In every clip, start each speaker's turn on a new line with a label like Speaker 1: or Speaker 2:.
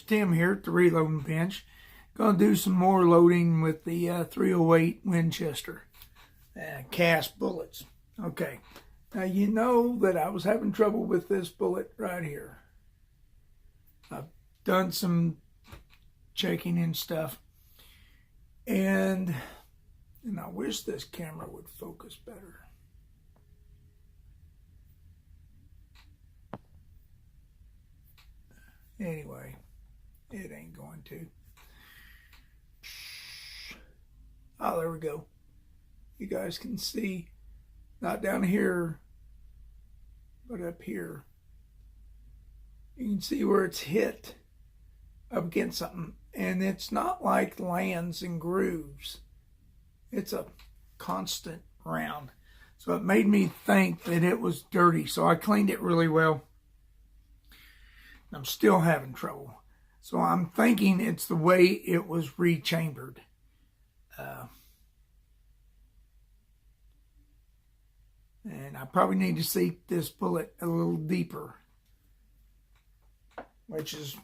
Speaker 1: There's Tim here at the reloading bench. Gonna do some more loading with the 308 Winchester cast bullets. Okay, now you know that I was having trouble with this bullet right here. I've done some checking and stuff, and I wish this camera would focus better. Anyway, it ain't going to. Oh, there we go. You guys can see, not down here, but up here. You can see where it's hit up against something. And it's not like lands and grooves. It's a constant round. So it made me think that it was dirty. So I cleaned it really well. I'm still having trouble. So I'm thinking it's the way it was rechambered. And I probably need to seek this bullet a little deeper, which is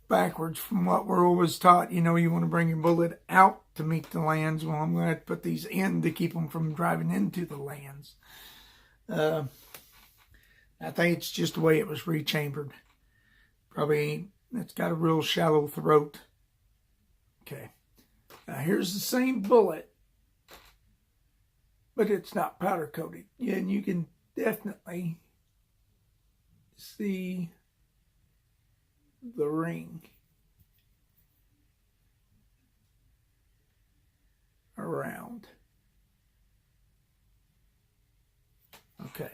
Speaker 1: backwards from what we're always taught. You know, you want to bring your bullet out to meet the lands. Well, I'm going to have to put these in to keep them from driving into the lands. I think it's just the way it was rechambered. Probably it's got a real shallow throat. Okay. Now here's the same bullet, but it's not powder coated. Yeah, and you can definitely see the ring around. Okay.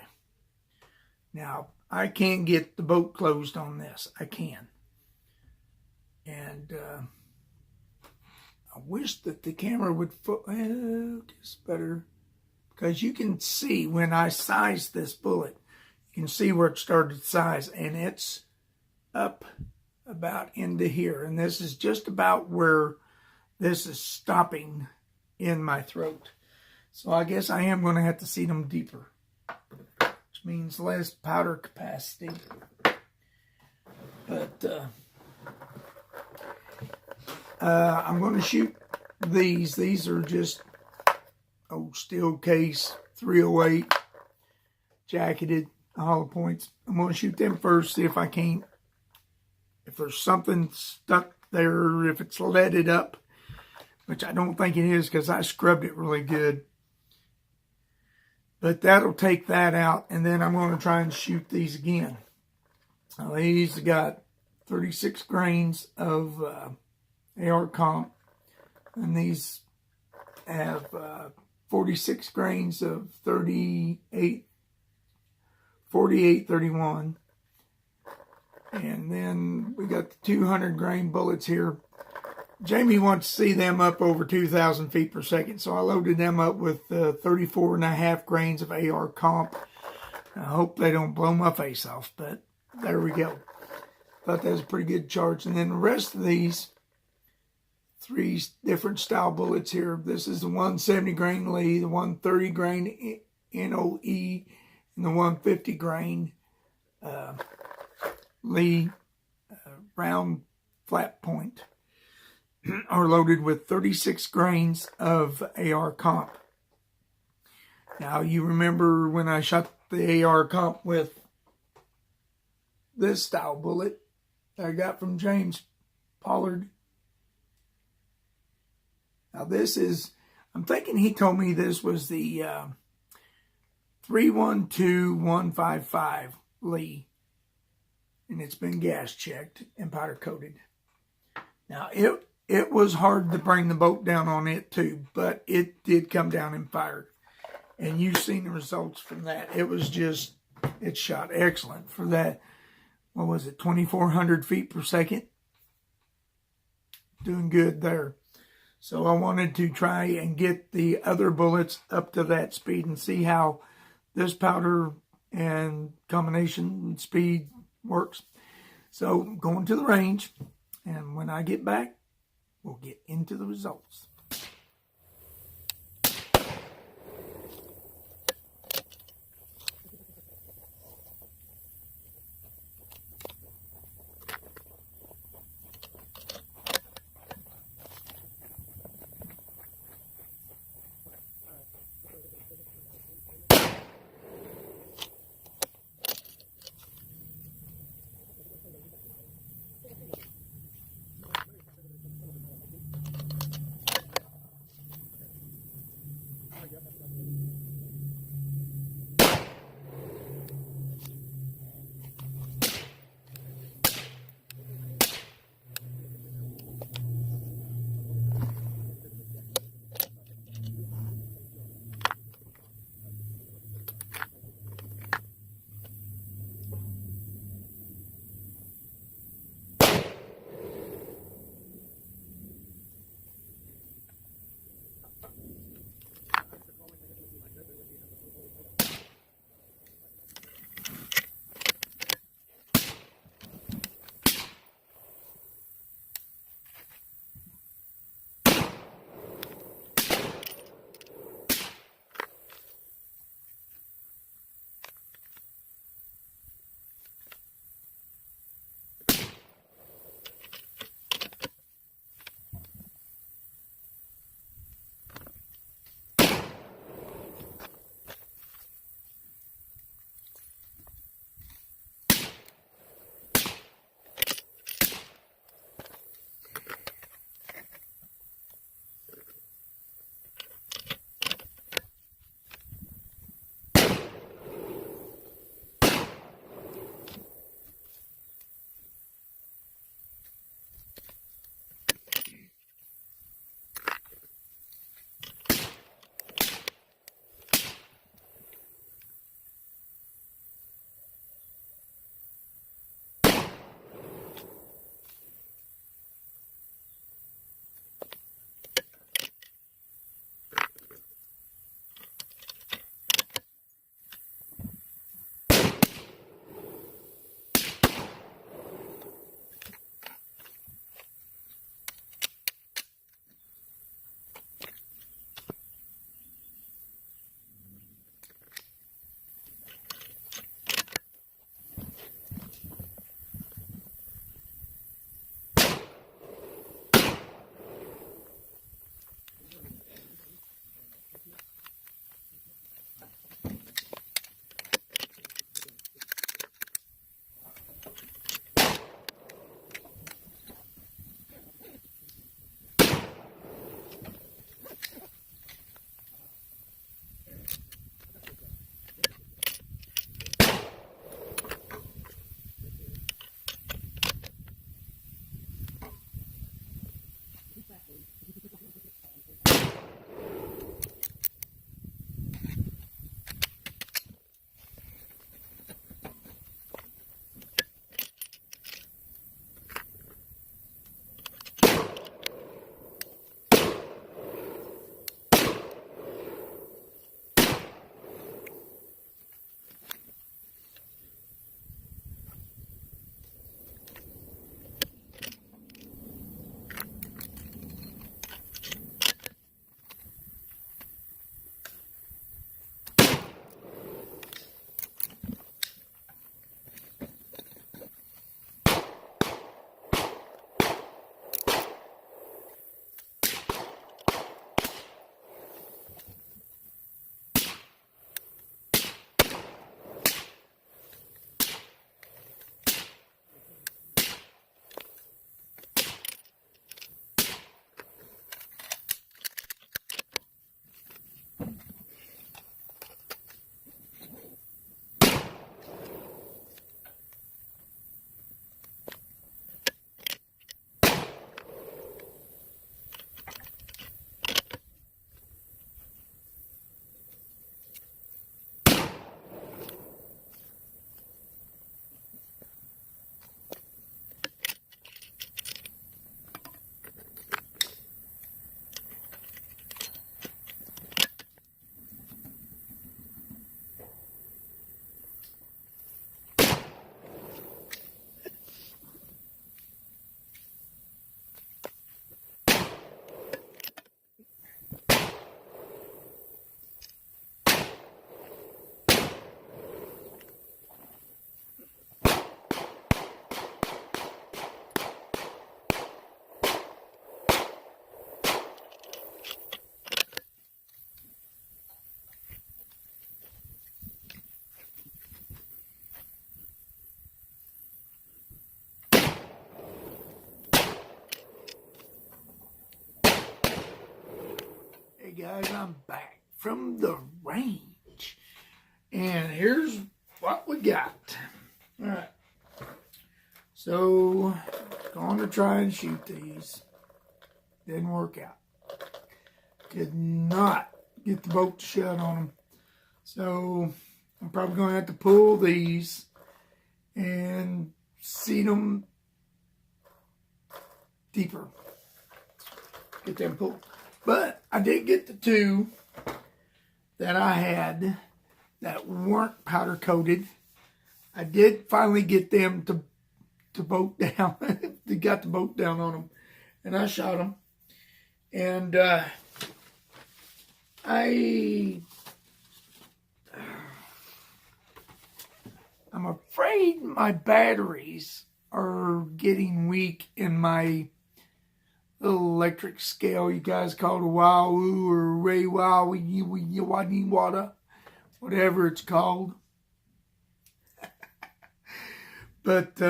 Speaker 1: Now, I can get the boat closed on this. I can. And I wish that the camera would focus better, because you can see when I size this bullet, you can see where it started to size, and it's up about into here. And this is just about where this is stopping in my throat. So I guess I am going to have to seat them deeper, which means less powder capacity. But I'm going to shoot these. These are just old steel case 308 jacketed hollow points. I'm going to shoot them first, see if I can't, if there's something stuck there, if it's leaded up, which I don't think it is because I scrubbed it really good. But that'll take that out, and then I'm going to try and shoot these again. Now, these got 36 grains of AR comp, and these have 46 grains of 48-31. And then we got the 200 grain bullets here. Jamie wants to see them up over 2,000 feet per second, so I loaded them up with 34.5 grains of AR comp. I hope they don't blow my face off, but there we go. Thought that was a pretty good charge. And then the rest of these, 3 different style bullets here. This is the 170 grain Lee, the 130 grain NOE, and the 150 grain Lee round flat point are loaded with 36 grains of AR comp. Now, you remember when I shot the AR comp with this style bullet that I got from James Pollard. Now, this is, I'm thinking he told me this was the 312155 Lee. And it's been gas checked and powder coated. Now, it was hard to bring the boat down on it too, but it did come down and fired. And you've seen the results from that. It was just, it shot excellent for that, what was it, 2,400 feet per second? Doing good there. So I wanted to try and get the other bullets up to that speed and see how this powder and combination speed works. So going to the range, and when I get back, we'll get into the results. guys, I'm back from the range. And here's what we got. All right. So, going to try and shoot these. Didn't work out. Could not get the boat to shut on them. So, I'm probably going to have to pull these and seat them deeper. Get them pulled. But I did get the two that I had that weren't powder coated. I did finally get them to boat down. They got the boat down on them. And I shot them. And I'm afraid my batteries are getting weak in my little electric scale. You guys call it a Wahoo or Ray Wahoo, whatever it's called. But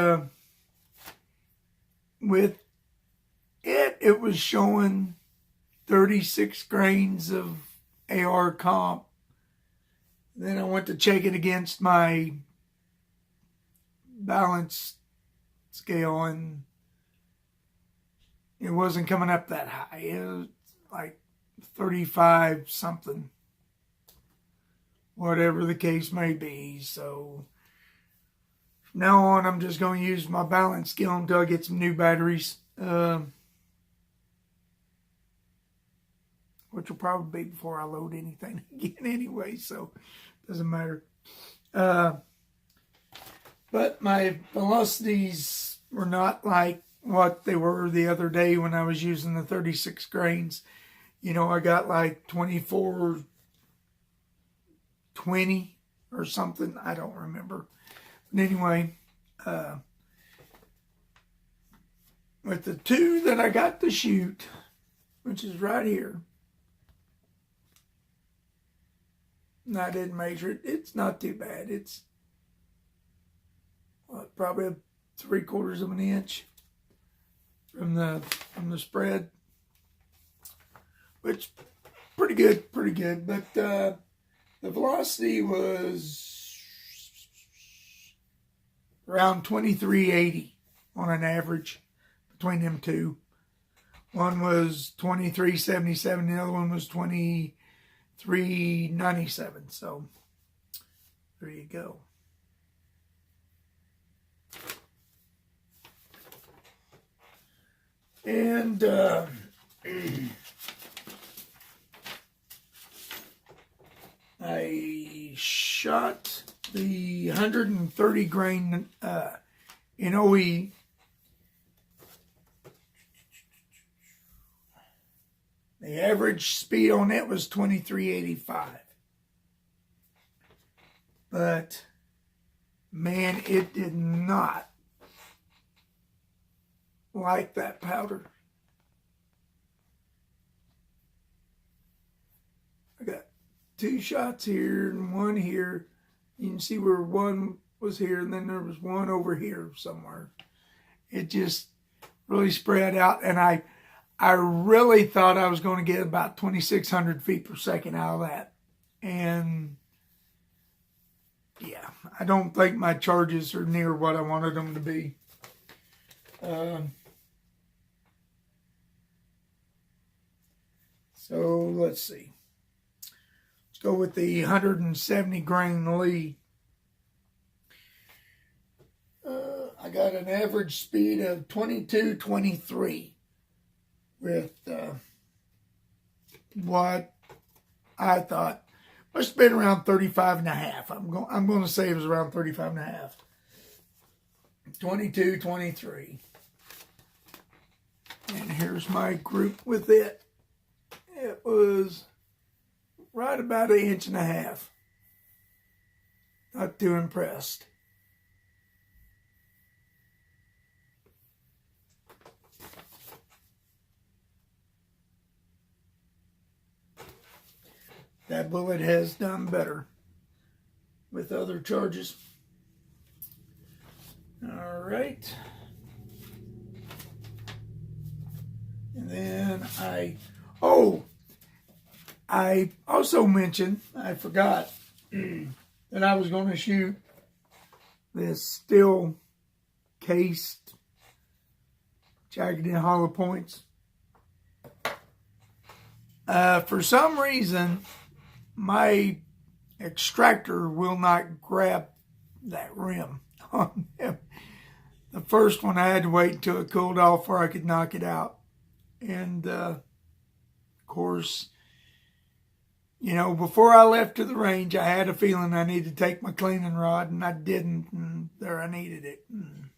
Speaker 1: with it was showing 36 grains of AR comp. Then I went to check it against my balance scale, and it wasn't coming up that high. It was like 35 something, whatever the case may be. So from now on, I'm just going to use my balance scale until I get some new batteries, which will probably be before I load anything again anyway, so it doesn't matter. But my velocities were not like what they were the other day when I was using the 36 grains. You know, I got like 2420 or something. I don't remember. But anyway, with the two that I got to shoot, which is right here, and I didn't measure it. It's not too bad. It's probably 3/4 of an inch from the spread, which pretty good. But the velocity was around 2380 on an average between them two. One was 2377, the other one was 2397. So there you go. And I shot the 130 grain in OE. The average speed on it was 2385. But man, it did not like that powder. I got two shots here and one here. You can see where one was here and then there was one over here somewhere. It just really spread out, and I really thought I was going to get about 2,600 feet per second out of that. And yeah, I don't think my charges are near what I wanted them to be. So let's see. Let's go with the 170 grain lead. I got an average speed of 2223 with what I thought must have been around 35 and a half. I'm going to say it was around 35 and a half. 2223. And here's my group with it. It was right about 1.5 inches. Not too impressed. That bullet has done better with other charges. All right. And then I I also mentioned, I forgot, that I was going to shoot this steel cased jagged and hollow points. For some reason, my extractor will not grab that rim on them. The first one I had to wait until it cooled off before I could knock it out. And of course, you know, before I left to the range, I had a feeling I needed to take my cleaning rod, and I didn't. And there I needed it, and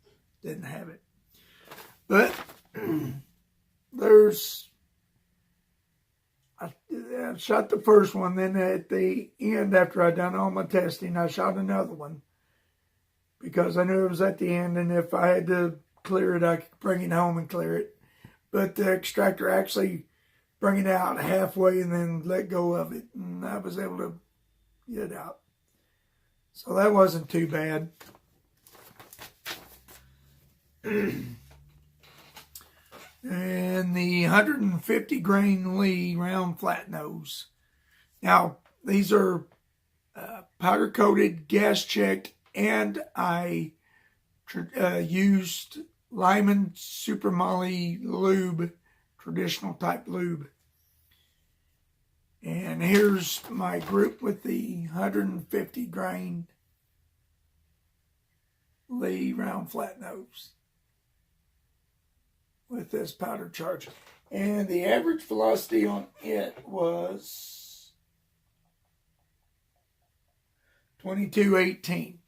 Speaker 1: didn't have it. But I shot the first one. Then at the end, after I'd done all my testing, I shot another one because I knew it was at the end, and if I had to clear it, I could bring it home and clear it. But the extractor actually bring it out halfway and then let go of it, and I was able to get it out. So that wasn't too bad. And the 150 grain Lee round flat nose. Now, these are powder coated, gas checked, and I used Lyman Super Moly lube, traditional type lube. And here's my group with the 150 grain Lee round flat nose with this powder charge. And the average velocity on it was 2218,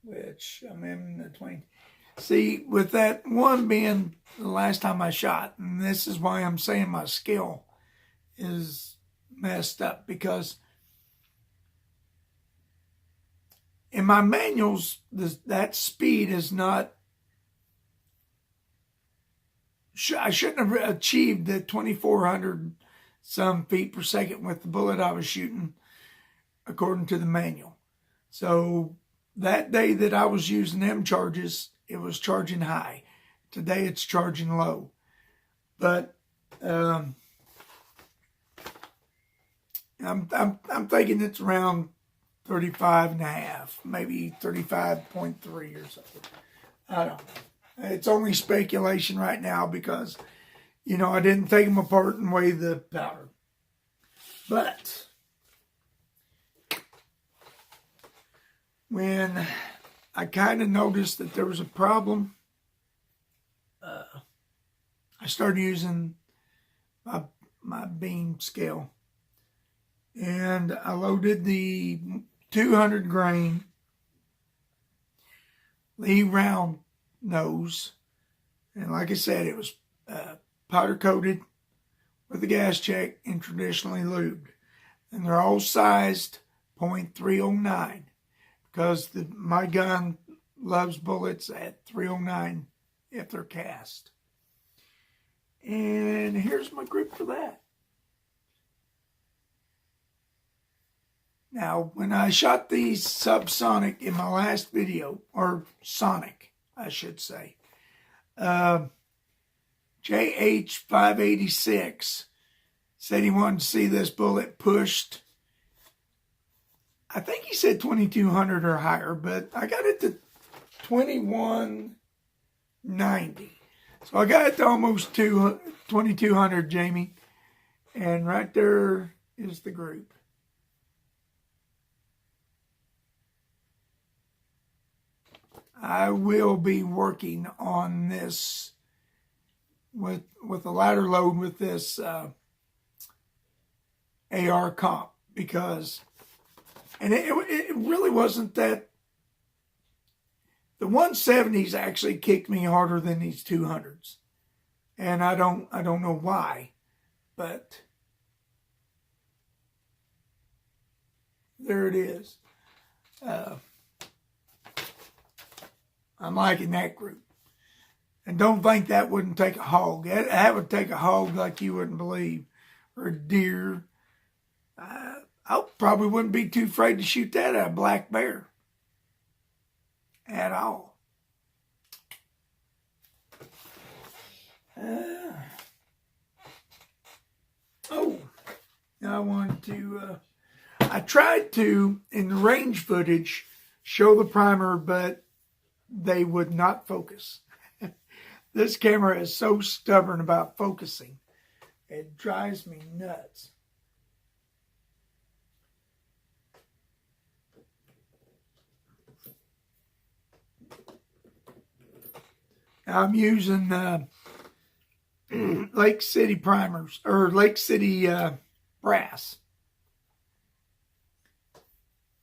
Speaker 1: which I'm in the 20. See, with that one being the last time I shot, and this is why I'm saying my skill is messed up, because in my manuals, that speed is not, I shouldn't have achieved the 2,400 some feet per second with the bullet I was shooting, according to the manual. So that day that I was using them charges, it was charging high. Today it's charging low. But I'm thinking it's around 35 and a half, maybe 35.3 or something. I don't know. It's only speculation right now because, you know, I didn't take them apart and weigh the powder. But when I kind of noticed that there was a problem, I started using my beam scale. And I loaded the 200 grain Lee round nose. And like I said, it was powder coated with a gas check and traditionally lubed. And they're all sized .309 because my gun loves bullets at 309 if they're cast. And here's my grip for that. Now, when I shot the subsonic in my last video, or sonic, I should say, JH586 said he wanted to see this bullet pushed. I think he said 2,200 or higher, but I got it to 2,190. So I got it to almost 2,200, Jamie. And right there is the group. I will be working on this with a lighter load with this AR comp, because, and it really wasn't that. The 170s actually kicked me harder than these 200s, and I don't know why, but there it is. I'm liking that group. And don't think that wouldn't take a hog. That would take a hog like you wouldn't believe. Or a deer. I probably wouldn't be too afraid to shoot that at a black bear. At all. Oh, I wanted to, I tried to, in the range footage, show the primer, but they would not focus. This camera is so stubborn about focusing. It drives me nuts. I'm using Lake City primers, or Lake City brass.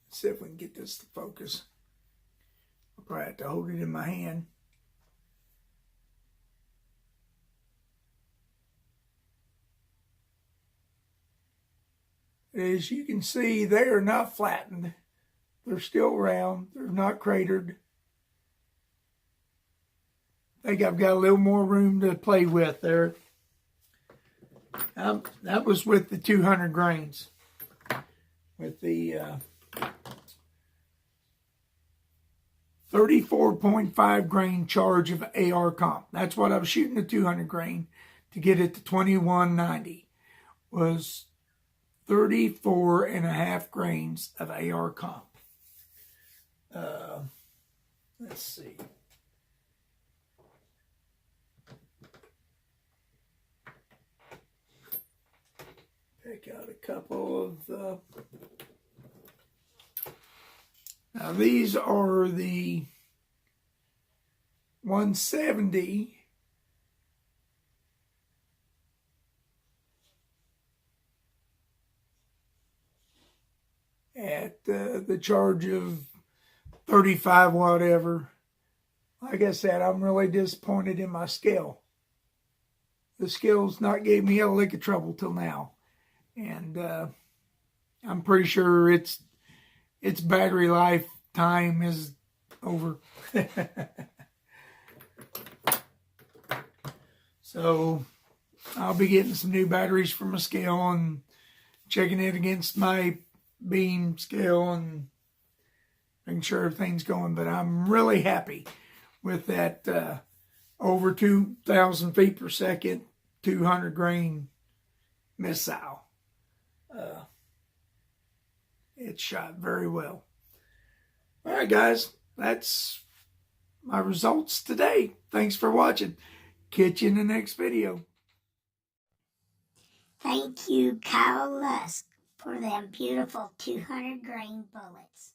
Speaker 1: Let's see if we can get this to focus. I'll probably have to hold it in my hand. As you can see, they are not flattened. They're still round. They're not cratered. I think I've got a little more room to play with there. That was with the 200 grains. With the 34.5 grain charge of AR comp. That's what I was shooting the 200 grain to get it to 2190. Was 34.5 grains of AR comp. Let's see. Pick out a couple of the... Now these are the 170 at the charge of 35 whatever. Like I said, I'm really disappointed in my scale. The scale's not gave me a lick of trouble till now. And I'm pretty sure its battery life time is over. So I'll be getting some new batteries for my scale and checking it against my beam scale and making sure everything's going. But I'm really happy with that over 2,000 feet per second, 200 grain missile. It shot very well. All right, guys, that's my results today. Thanks for watching. Catch you in the next video.
Speaker 2: Thank you, Kyle Lusk, for them beautiful 200 grain bullets.